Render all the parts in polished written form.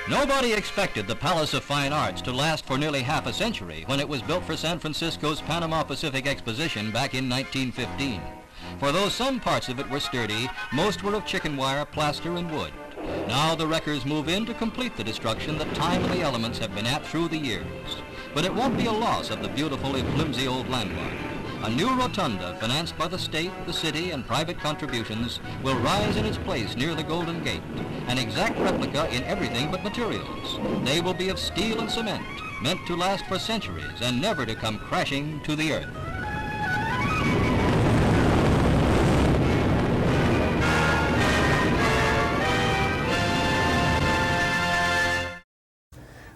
Nobody expected the Palace of Fine Arts to last for nearly half a century when it was built for San Francisco's Panama Pacific Exposition back in 1915. For though some parts of it were sturdy, most were of chicken wire, plaster, and wood. Now the wreckers move in to complete the destruction that time and the elements have been at through the years. But it won't be a loss of the beautiful if flimsy old landmark. A new rotunda, financed by the state, the city, and private contributions, will rise in its place near the Golden Gate, an exact replica in everything but materials. They will be of steel and cement, meant to last for centuries and never to come crashing to the earth.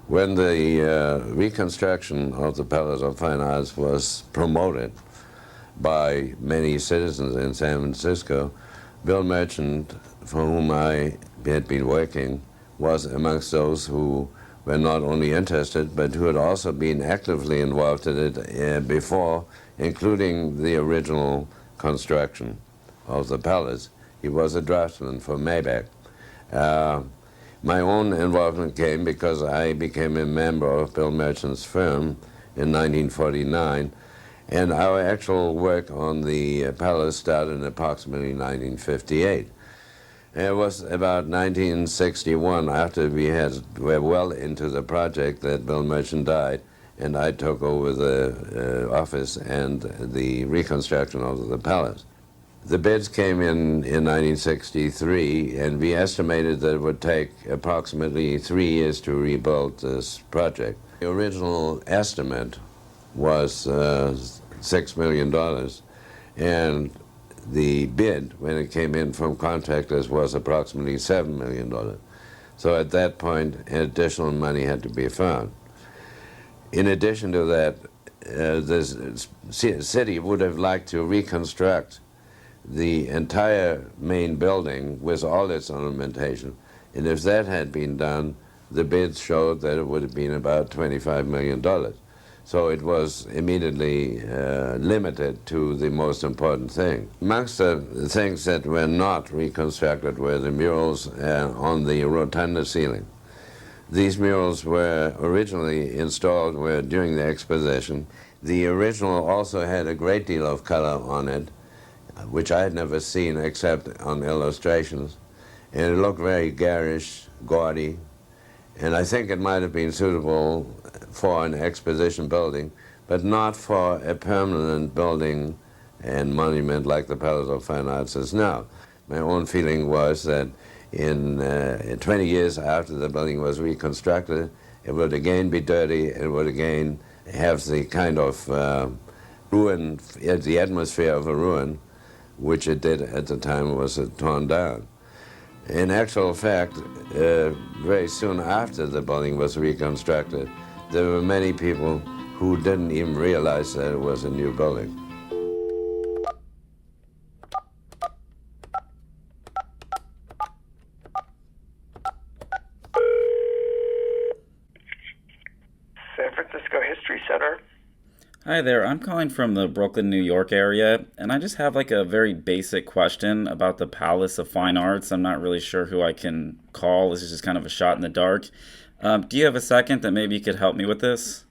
When the reconstruction of the Palace of Fine Arts was promoted by many citizens in San Francisco, Bill Merchant, for whom I had been working, was amongst those who were not only interested, but who had also been actively involved in it before, including the original construction of the palace. He was a draftsman for Maybach. My own involvement came because I became a member of Bill Merchant's firm in 1949, and our actual work on the palace started in approximately 1958. It was about 1961, after we were well into the project, that Bill Merchant died, and I took over the office and the reconstruction of the palace. The bids came in 1963, and we estimated that it would take approximately 3 years to rebuild this project. The original estimate was $6 million, and the bid, when it came in from contractors, was approximately $7 million. So at that point, additional money had to be found. In addition to that, the city would have liked to reconstruct the entire main building with all its ornamentation, and if that had been done, the bids showed that it would have been about $25 million. So it was immediately limited to the most important thing. Amongst the things that were not reconstructed were the murals on the rotunda ceiling. These murals were originally installed during the exposition. The original also had a great deal of color on it, which I had never seen except on illustrations, and it looked very garish, gaudy, and I think it might have been suitable for an exposition building, but not for a permanent building and monument like the Palace of Fine Arts is now. My own feeling was that in 20 years after the building was reconstructed, it would again be dirty, it would again have the kind of ruin, the atmosphere of a ruin, which it did at the time it was torn down. In actual fact, very soon after the building was reconstructed, there were many people who didn't even realize that it was a new building. San Francisco History Center. Hi there, I'm calling from the Brooklyn, New York area, and I just have like a very basic question about the Palace of Fine Arts. I'm not really sure who I can call. This is just kind of a shot in the dark. Do you have a second that maybe you could help me with this?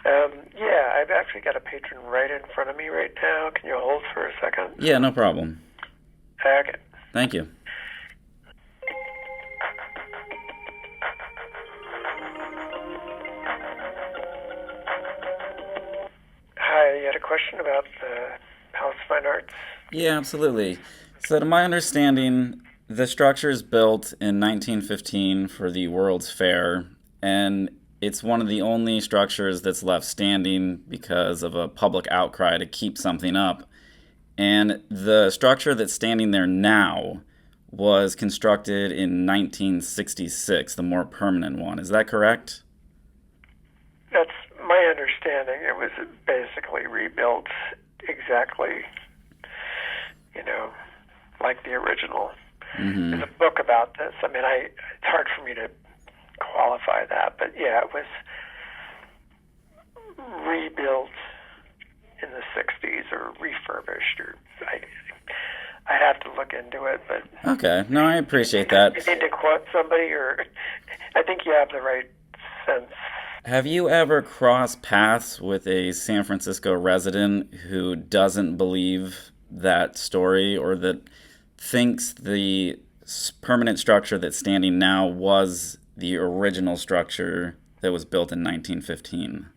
Yeah, I've actually got a patron right in front of me right now. Can you hold for a second? Yeah, no problem. Okay. Thank you. Hi, you had a question about the Palace of Fine Arts? Yeah, absolutely. So to my understanding, the structure is built in 1915 for the World's Fair, and it's one of the only structures that's left standing because of a public outcry to keep something up. And the structure that's standing there now was constructed in 1966, the more permanent one. Is that correct? That's my understanding. It was basically rebuilt exactly, like the original. Mm-hmm. There's a book about this. I mean, it's hard for me to qualify that, but yeah, it was rebuilt in the 60s or refurbished, or I'd have to look into it, but... Okay. No, I appreciate that. You need to quote somebody, or... I think you have the right sense. Have you ever crossed paths with a San Francisco resident who doesn't believe that story, or that thinks the permanent structure that's standing now was the original structure that was built in 1915?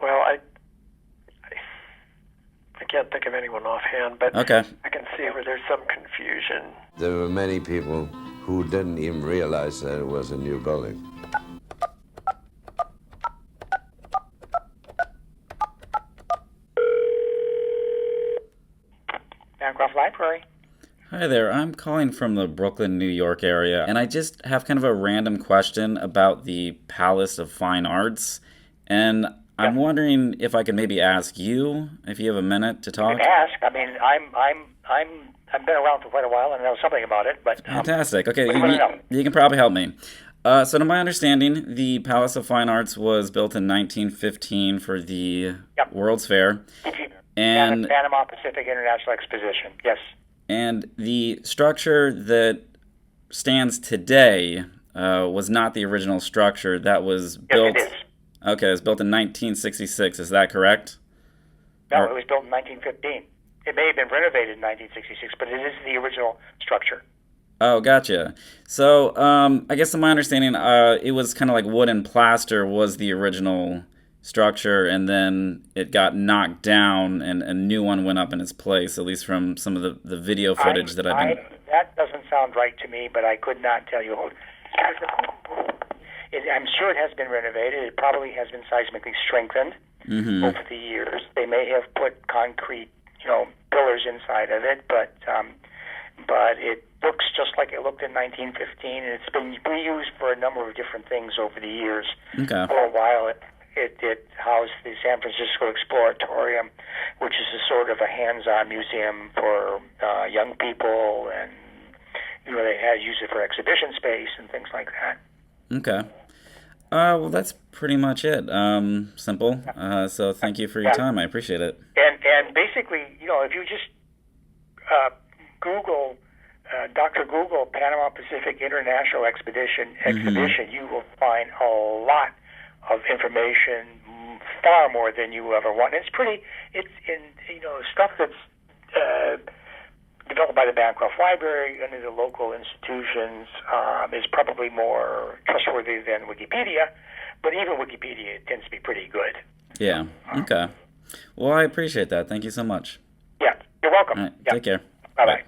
Well, I can't think of anyone offhand, but Okay. I can see where there's some confusion. There were many people who didn't even realize that it was a new building. Bancroft Library. Hi there. I'm calling from the Brooklyn, New York area, and I just have kind of a random question about the Palace of Fine Arts, and I'm wondering if I could maybe ask you if you have a minute to talk. You can ask. I mean, I've been around for quite a while and I know something about it, but Fantastic. Okay, what do you wanna know? you can probably help me. So to my understanding, the Palace of Fine Arts was built in 1915 for the Yep. World's Fair. And Panama Pacific International Exposition. Yes. And the structure that stands today was not the original structure that was built. Yes, it is. Okay, it was built in 1966. Is that correct? No, it was built in 1915. It may have been renovated in 1966, but it is the original structure. Oh, gotcha. So I guess in my understanding, it was kind of like wood and plaster was the original structure, and then it got knocked down and a new one went up in its place, at least from some of the video footage that I've been... That doesn't sound right to me, but I could not tell you. I'm sure it has been renovated. It probably has been seismically strengthened over the years. They may have put concrete, pillars inside of it, but it looks just like it looked in 1915, and it's been reused for a number of different things over the years. Okay. For a while, it housed the San Francisco Exploratorium, which is a sort of a hands-on museum for young people, and they had used it for exhibition space and things like that. Okay. Well, that's pretty much it. Simple. So thank you for your time. I appreciate it. And basically, if you just Google, Dr. Google Panama Pacific International Exhibition, you will find a lot of information, far more than you ever want. It's stuff that's developed by the Bancroft Library and the local institutions is probably more trustworthy than Wikipedia, but even Wikipedia tends to be pretty good. Yeah. Okay. Well, I appreciate that. Thank you so much. Yeah, you're welcome. All right. Yeah. Take care. Bye-bye.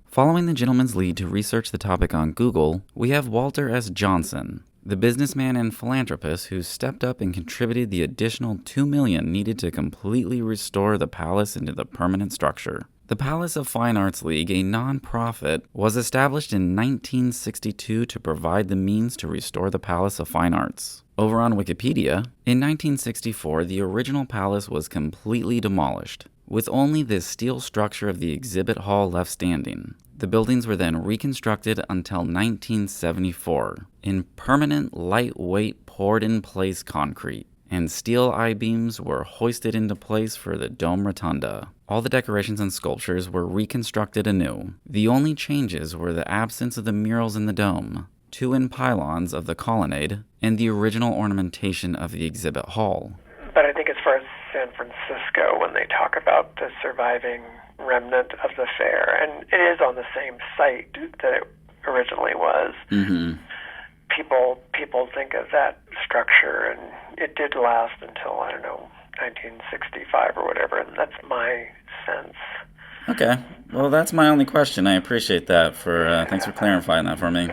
Following the gentleman's lead to research the topic on Google, we have Walter S. Johnson, the businessman and philanthropist who stepped up and contributed the additional $2 million needed to completely restore the palace into the permanent structure. The Palace of Fine Arts League, a non-profit, was established in 1962 to provide the means to restore the Palace of Fine Arts. Over on Wikipedia, in 1964, the original palace was completely demolished, with only the steel structure of the exhibit hall left standing. The buildings were then reconstructed until 1974 in permanent, lightweight, poured-in-place concrete, and steel I-beams were hoisted into place for the dome rotunda. All the decorations and sculptures were reconstructed anew. The only changes were the absence of the murals in the dome, 2 end pylons of the colonnade, and the original ornamentation of the exhibit hall. But I think as far as San Francisco, when they talk about the surviving remnant of the fair, and it is on the same site that it originally was, people think of that structure, and it did last until, 1965 or whatever, and that's my sense. Okay. Well, that's my only question. I appreciate that. Thanks for clarifying that for me.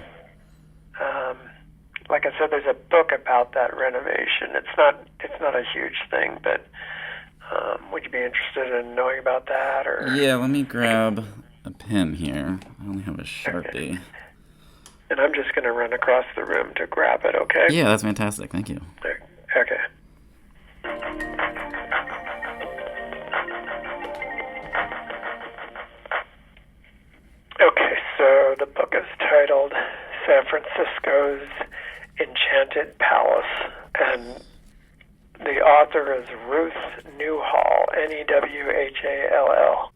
Like I said, there's a book about that renovation. It's not a huge thing, but would you be interested in knowing about that? Or Yeah, let me grab a pen here. I only have a Sharpie. Okay. And I'm just going to run across the room to grab it, okay? Yeah, that's fantastic. Thank you. Okay. Okay, so the book is titled San Francisco's Enchanted Palace, and the author is Ruth Newhall, Newhall.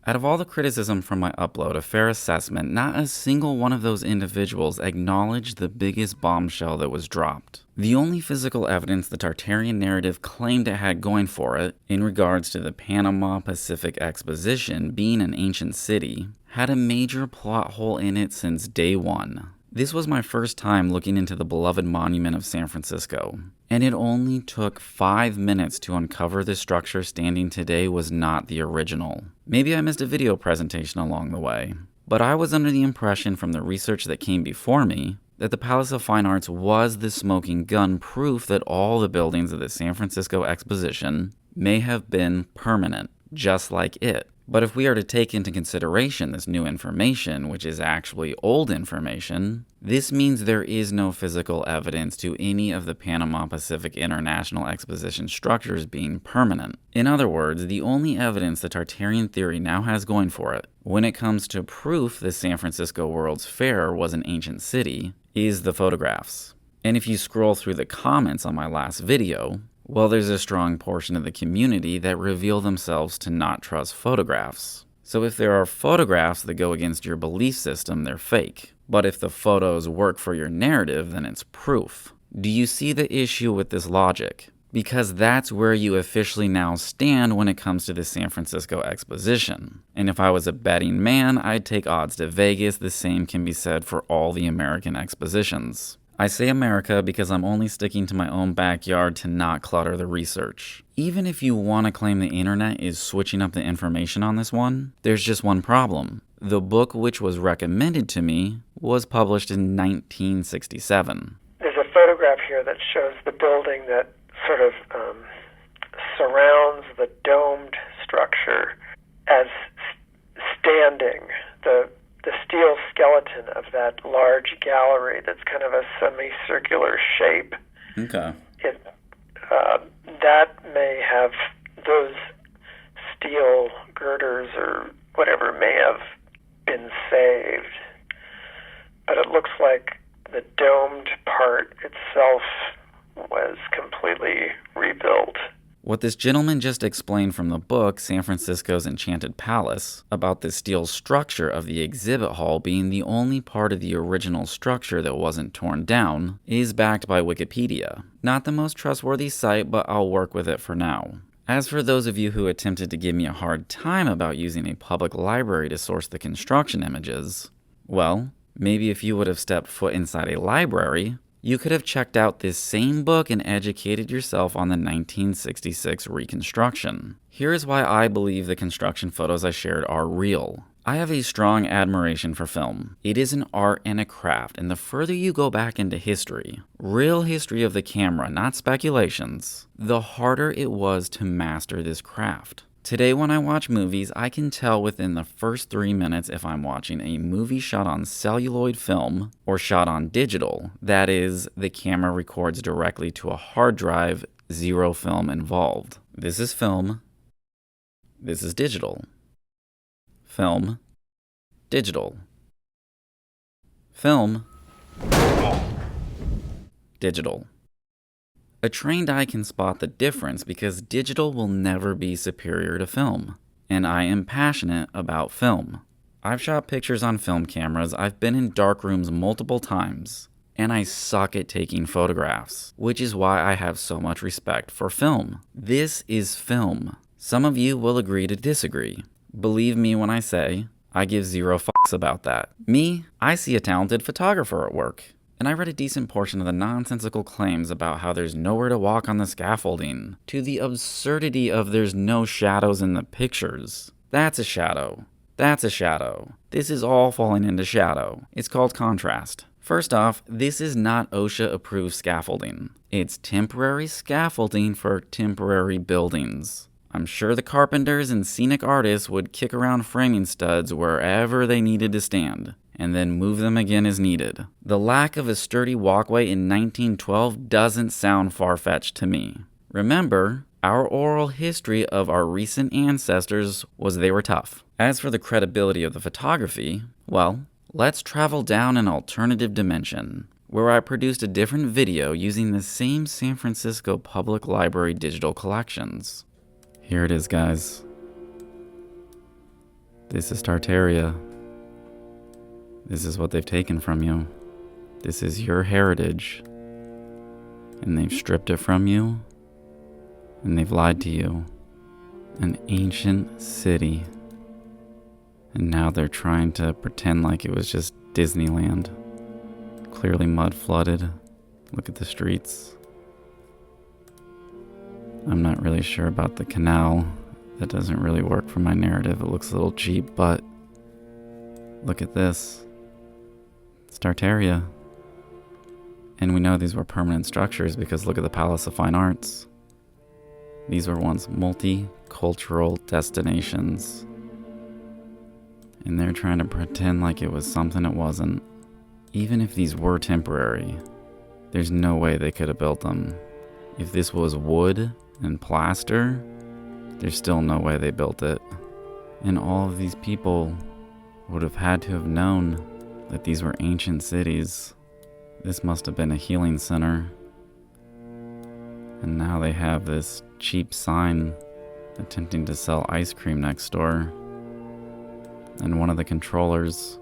Out of all the criticism from my upload, A Fair Assessment, not a single one of those individuals acknowledged the biggest bombshell that was dropped. The only physical evidence the Tartarian narrative claimed it had going for it, in regards to the Panama Pacific Exposition being an ancient city, had a major plot hole in it since day one. This was my first time looking into the beloved monument of San Francisco, and it only took 5 minutes to uncover the structure standing today was not the original. Maybe I missed a video presentation along the way, but I was under the impression from the research that came before me that the Palace of Fine Arts was the smoking gun proof that all the buildings of the San Francisco Exposition may have been permanent, just like it. But if we are to take into consideration this new information, which is actually old information, this means there is no physical evidence to any of the Panama Pacific International Exposition structures being permanent. In other words, the only evidence the Tartarian theory now has going for it, when it comes to proof the San Francisco World's Fair was an ancient city, is the photographs. And if you scroll through the comments on my last video, well, there's a strong portion of the community that reveal themselves to not trust photographs. So if there are photographs that go against your belief system, they're fake. But if the photos work for your narrative, then it's proof. Do you see the issue with this logic? Because that's where you officially now stand when it comes to the San Francisco Exposition. And if I was a betting man, I'd take odds to Vegas. The same can be said for all the American expositions. I say America because I'm only sticking to my own backyard to not clutter the research. Even if you want to claim the internet is switching up the information on this one, there's just one problem. The book which was recommended to me was published in 1967. There's a photograph here that shows the building that sort of surrounds the domed structure as standing. The steel skeleton of that large gallery that's kind of a semicircular shape. Okay. That may have, those steel girders or whatever may have been saved. But it looks like the domed part itself was completely rebuilt. What this gentleman just explained from the book, San Francisco's Enchanted Palace, about the steel structure of the exhibit hall being the only part of the original structure that wasn't torn down, is backed by Wikipedia. Not the most trustworthy site, but I'll work with it for now. As for those of you who attempted to give me a hard time about using a public library to source the construction images, well, maybe if you would have stepped foot inside a library, you could have checked out this same book and educated yourself on the 1966 Reconstruction. Here's why I believe the construction photos I shared are real. I have a strong admiration for film. It is an art and a craft, and the further you go back into history, real history of the camera, not speculations, the harder it was to master this craft. Today when I watch movies, I can tell within the first 3 minutes if I'm watching a movie shot on celluloid film or shot on digital. That is, the camera records directly to a hard drive, zero film involved. This is film. This is digital. Film. Digital. Film. Digital. A trained eye can spot the difference because digital will never be superior to film, and I am passionate about film. I've shot pictures on film cameras, I've been in dark rooms multiple times, and I suck at taking photographs, which is why I have so much respect for film. This is film. Some of you will agree to disagree. Believe me when I say, I give zero fucks about that. Me, I see a talented photographer at work. And I read a decent portion of the nonsensical claims about how there's nowhere to walk on the scaffolding, to the absurdity of there's no shadows in the pictures. That's a shadow. That's a shadow. This is all falling into shadow. It's called contrast. First off, this is not OSHA-approved scaffolding. It's temporary scaffolding for temporary buildings. I'm sure the carpenters and scenic artists would kick around framing studs wherever they needed to stand, and then move them again as needed. The lack of a sturdy walkway in 1912 doesn't sound far-fetched to me. Remember, our oral history of our recent ancestors was they were tough. As for the credibility of the photography, well, let's travel down an alternative dimension. where I produced a different video using the same San Francisco Public Library digital collections. Here it is, guys. This is Tartaria. This is what they've taken from you. This is your heritage. And they've stripped it from you. And they've lied to you. An ancient city. And now they're trying to pretend like it was just Disneyland. Clearly mud flooded. Look at the streets. I'm not really sure about the canal. That doesn't really work for my narrative. It looks a little cheap, but look at this. It's Tartaria. And we know these were permanent structures because look at the Palace of Fine Arts. These were once multicultural destinations. And they're trying to pretend like it was something it wasn't. Even if these were temporary, there's no way they could have built them. If this was wood and plaster, there's still no way they built it. And all of these people would have had to have known that these were ancient cities. This must have been a healing center. And now they have this cheap sign attempting to sell ice cream next door. And one of the controllers,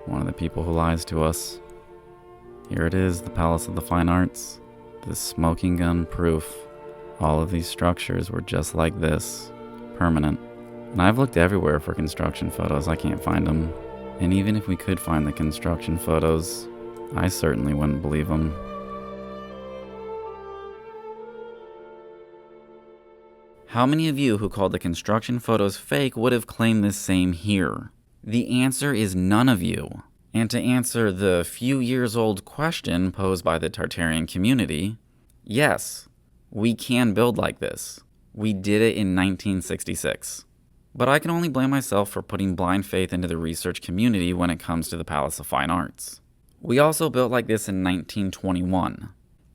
one of the people who lies to us, here it is, the Palace of the Fine Arts, the smoking gun proof. All of these structures were just like this, permanent. And I've looked everywhere for construction photos, I can't find them. And even if we could find the construction photos, I certainly wouldn't believe them. How many of you who called the construction photos fake would have claimed the same here? The answer is none of you. And to answer the few years old question posed by the Tartarian community, yes, we can build like this. We did it in 1966. But I can only blame myself for putting blind faith into the research community when it comes to the Palace of Fine Arts. We also built like this in 1921,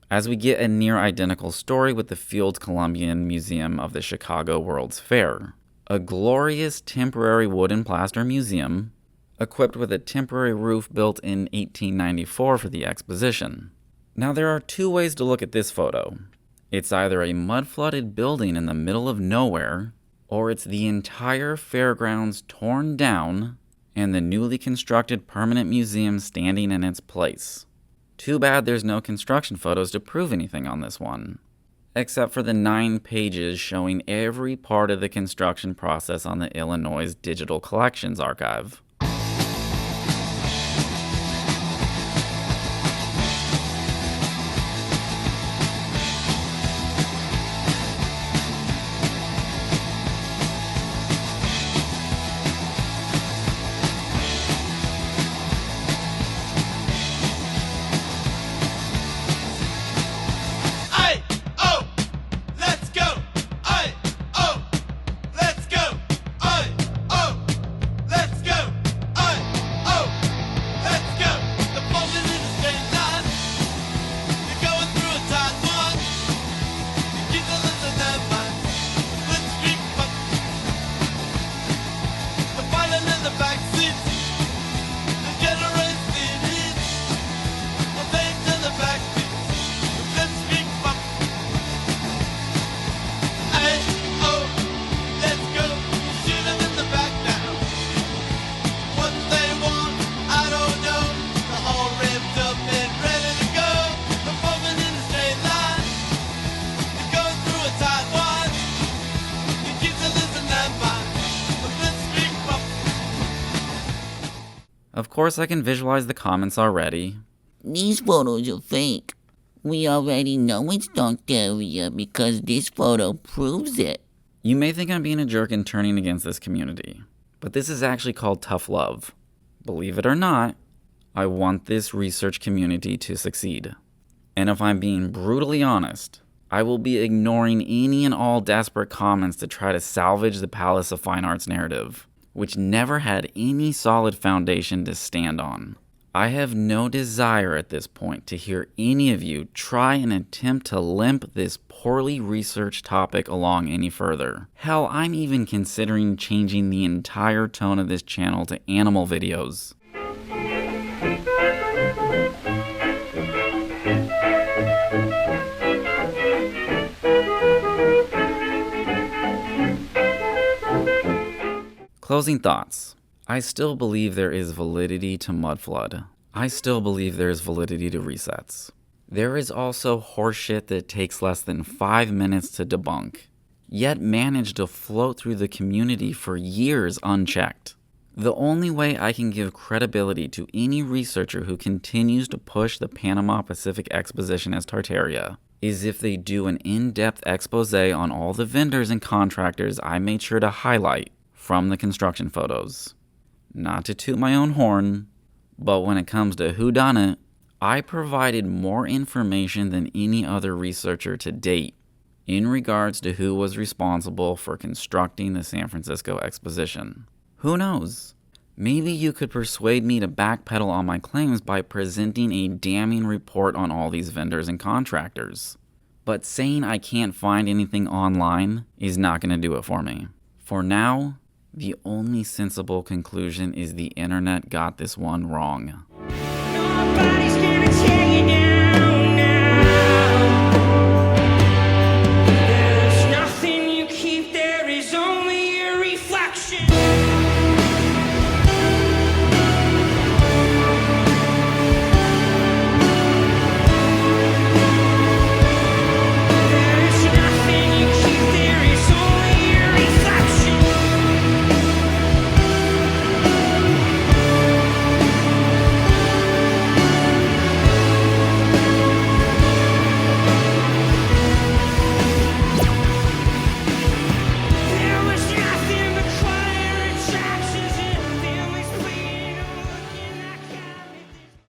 as we get a near identical story with the Fields Columbian Museum of the Chicago World's Fair, a glorious temporary wood and plaster museum equipped with a temporary roof built in 1894 for the Exposition. Now there are two ways to look at this photo. It's either a mud-flooded building in the middle of nowhere, or it's the entire fairgrounds torn down and the newly constructed permanent museum standing in its place. Too bad there's no construction photos to prove anything on this one, except for the 9 pages showing every part of the construction process on the Illinois Digital Collections Archive. Of course, I can visualize the comments already. These photos are fake. We already know it's Tartaria because this photo proves it. You may think I'm being a jerk and turning against this community, but this is actually called tough love. Believe it or not, I want this research community to succeed. And if I'm being brutally honest, I will be ignoring any and all desperate comments to try to salvage the Palace of Fine Arts narrative, which never had any solid foundation to stand on. I have no desire at this point to hear any of you try and attempt to limp this poorly researched topic along any further. Hell, I'm even considering changing the entire tone of this channel to animal videos. Closing thoughts. I still believe there is validity to mudflood. I still believe there is validity to resets. There is also horseshit that takes less than 5 minutes to debunk, yet managed to float through the community for years unchecked. The only way I can give credibility to any researcher who continues to push the Panama Pacific Exposition as Tartaria is if they do an in-depth expose on all the vendors and contractors I made sure to highlight from the construction photos. Not to toot my own horn, but when it comes to whodunit, I provided more information than any other researcher to date in regards to who was responsible for constructing the San Francisco Exposition. Who knows? Maybe you could persuade me to backpedal on my claims by presenting a damning report on all these vendors and contractors. But saying I can't find anything online is not going to do it for me. For now, the only sensible conclusion is the internet got this one wrong.